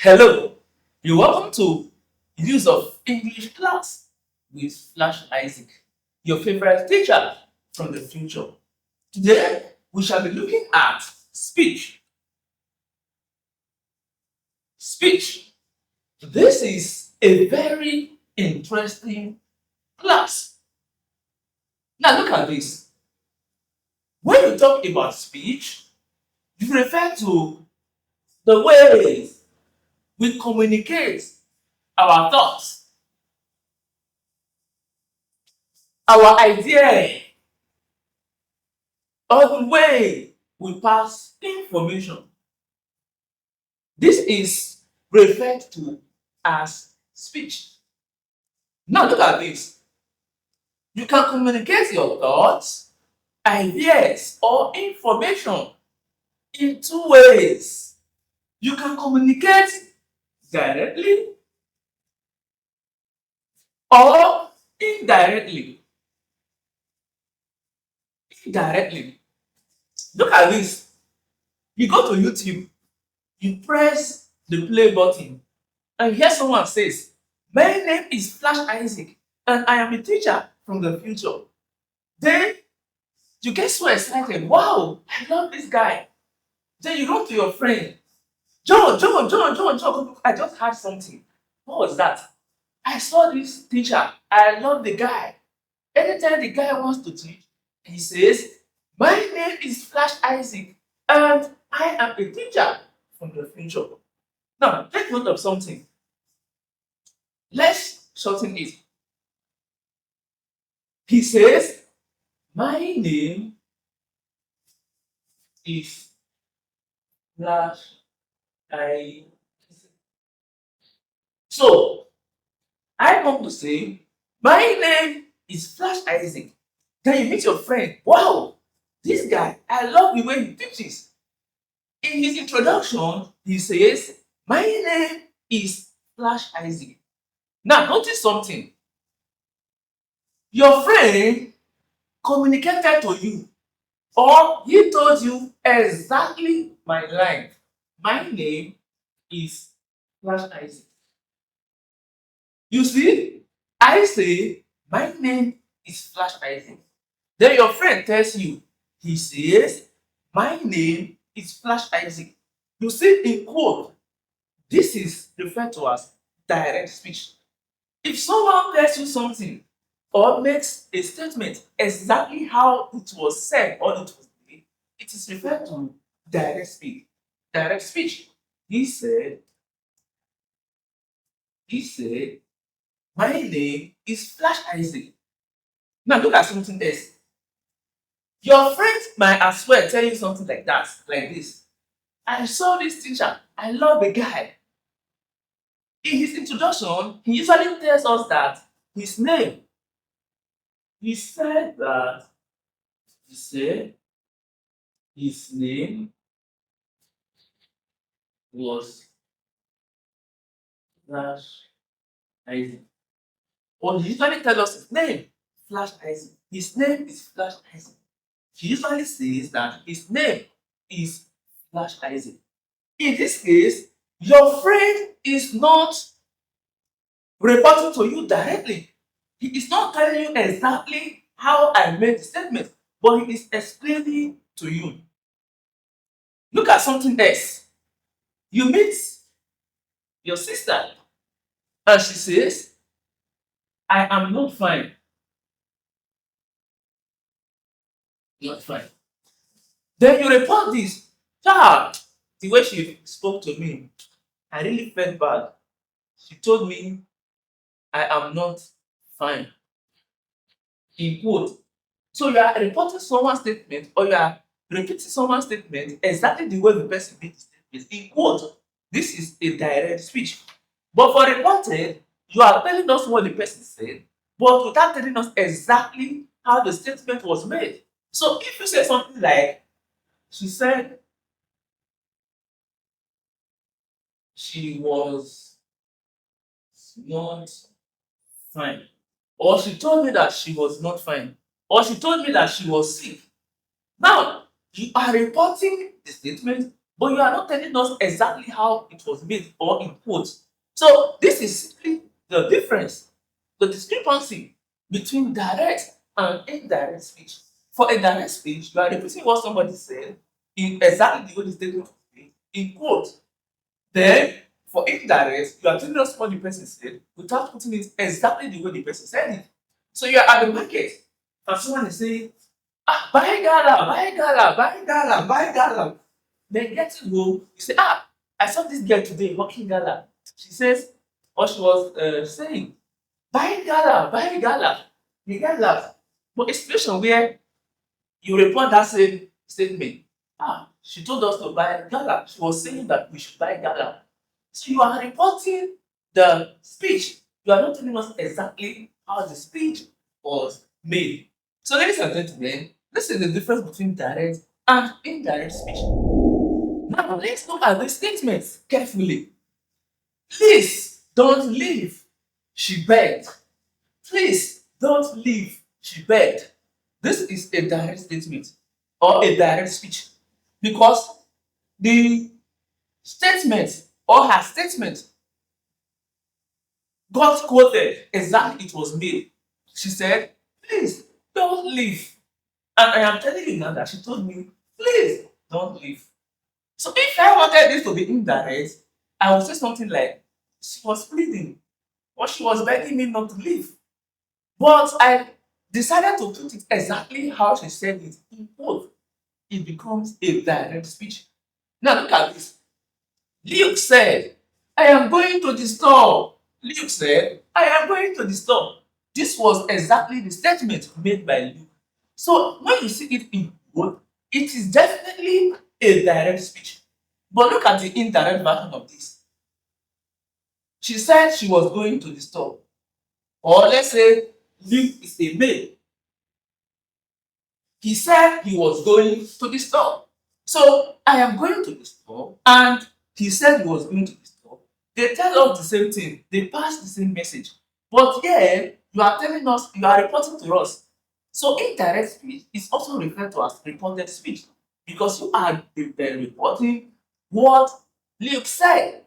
Hello, you're welcome to Use of English class with Flash Isaac, your favorite teacher from the future. Today, we shall be looking at speech. Speech. This is a very interesting class. Now, look at this. When you talk about speech, you refer to the ways we communicate our thoughts, our idea, or the way we pass information. This is referred to as speech. Now look at this. You can communicate your thoughts, ideas, or information in two ways. You can communicate directly or indirectly. Indirectly. Look at this. You go to YouTube, you press the play button, and here someone says, "My name is Flash Isaac, and I am a teacher from the future." Then you get so excited. Wow, I love this guy. Then you run to your friend, John, I just heard something. What was that? I saw this teacher. I love the guy. Anytime the guy wants to teach, he says, "My name is Flash Isaac, and I am a teacher from the future." Now, take note of something. Let's shorten it. He says, "My name is Flash Isaac." So, I want to say, "My name is Flash Isaac." Then you meet your friend. Wow, this guy, I love the way he teaches. In his introduction, he says, "My name is Flash Isaac." Now, notice something. Your friend communicated to you, or he told you exactly my line. My name is Flash Isaac. You see, I say, "My name is Flash Isaac." Then your friend tells you, he says, "My name is Flash Isaac." You see, in quote, this is referred to as direct speech. If someone tells you something or makes a statement exactly how it was said or it was made, it is referred to direct speech. Direct speech. He said, "My name is Flash Isaac." Now look at something else. Your friends might as well tell you something like that, like this. "I saw this teacher. I love the guy." In his introduction, he usually tells us that his name. He said that he said his name was Flash Isaac. Or he usually tells us his name, Flash Isaac. His name is Flash Isaac. He usually says that his name is Flash Isaac. In this case, your friend is not reporting to you directly. He is not telling you exactly how I made the statement, but he is explaining to you. Look at something else. You meet your sister and she says, "I am not fine." Not fine. Then you report this. Child, the way she spoke to me, I really felt bad. She told me I am not fine. In quote. So you are reporting someone's statement or you are repeating someone's statement exactly the way the person made the statement. In quote, this is a direct speech. But for reported, you are telling us what the person said, but without telling us exactly how the statement was made. So if you say something like, "She said she was not fine," or "She told me that she was not fine," or "She told me that she was sick." Now, you are reporting the statement, but you are not telling us exactly how it was made or in quotes. So this is simply the difference, the discrepancy between direct and indirect speech. For a direct speech, you are repeating what somebody said in exactly the way the statement was made, in quote. Then for indirect, you are telling us what the person said without putting it exactly the way the person said it. So you are at the market and someone is saying, ah, buy gala, buy gala, buy gala, buy gala. Then get to go, you say, ah, I saw this girl today walking gala. She says, or she was saying, buy gala, buy gala. You get that. But a situation where you report that same statement, ah, she told us to buy gala. She was saying that we should buy gala. So you are reporting the speech. You are not telling us exactly how the speech was made. So, ladies and gentlemen, this is the difference between direct and indirect speech. Now, let's look at the statements carefully. Please don't leave, she begged. Please don't leave, she begged. This is a direct statement or a direct speech because the statement or her statement got quoted exactly it was made. She said, please don't leave. And I am telling you now that she told me, please don't leave. So if I wanted this to be indirect, I would say something like, she was pleading or she was begging me not to leave. But I decided to put it exactly how she said it in both. It becomes a direct speech. Now look at this. Luke said, I am going to the store. Luke said, I am going to the store. This was exactly the statement made by Luke. So when you see it in both, it is definitely a direct speech. But look at the indirect version of this. She said she was going to the store. Or let's say Luke is a male. He said he was going to the store. So I am going to the store, and he said he was going to the store. They tell us the same thing, they pass the same message. But here, you are telling us, you are reporting to us. So indirect speech is also referred to as reported speech because you are reporting what Luke said.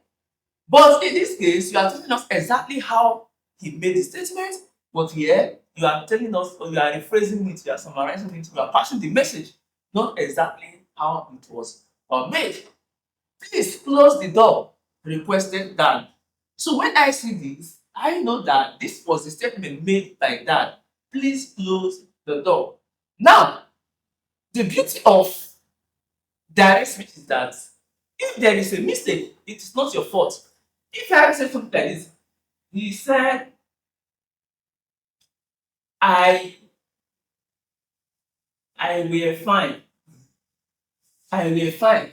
But in this case, you are telling us exactly how he made the statement, but here you are telling us, or you are rephrasing it, you are summarizing it, you are passing the message, not exactly how it was made. Please close the door, requested Dan. So when I see this, I know that this was the statement made by Dan. Please close the door. Now, the beauty of direct speech is that if there is a mistake, it is not your fault. If I say something like this, he said, I I will fine. I will fine.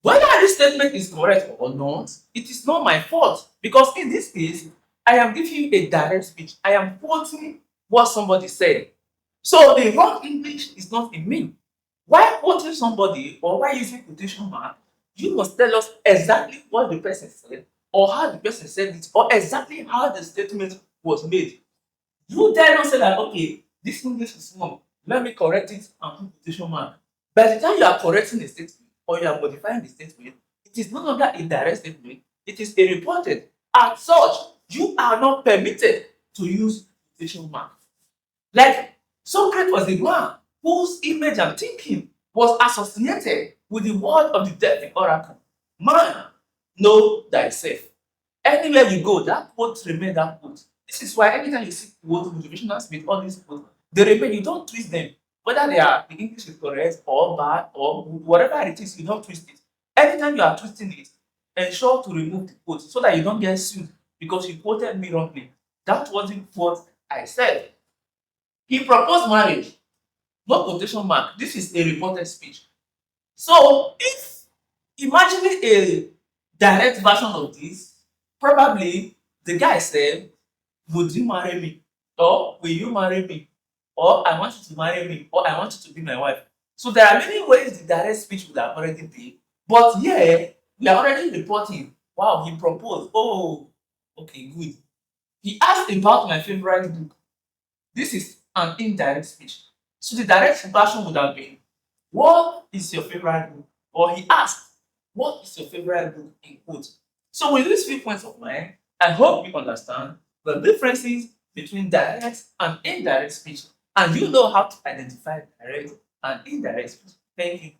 Whether this statement is correct or not, it is not my fault because in this case, I am giving you a direct speech. I am quoting what somebody said. So the wrong English is not in me. Why quoting somebody or why using quotation mark, you must tell us exactly what the person said or how the person said it or exactly how the statement was made. You dare not say that, okay, this English is wrong. Let me correct it and put quotation mark. By the time you are correcting a statement or you are modifying the statement, it is no longer a direct statement, it is a reported. As such, you are not permitted to use quotation mark. Like Socrates was the man whose image and thinking was associated with the word of the Delphic oracle. Man, know thyself. Anywhere you go, that quote remain that quote. This is why anytime you see quote, motivational speech, all these quotes, they remain, you don't twist them. Whether they are the English is correct or bad or whatever it is, you don't twist it. Anytime you are twisting it, ensure to remove the quote so that you don't get sued because you quoted me wrongly. That wasn't what I said. He proposed marriage, no quotation mark. This is a reported speech. So if imagining a direct version of this, probably the guy said, would you marry me? Or will you marry me? Or I want you to marry me, or I want you to be my wife. So there are many ways the direct speech would have already been. But here, we are already reporting, wow, he proposed. Oh, okay, good. He asked about my favorite book. This is an indirect speech. So the direct version would have been, what is your favorite book? or he asked, what is your favorite book in quote? So with these few points of mine, I hope you understand the differences between direct and indirect speech, and you know how to identify direct and indirect speech. Thank you.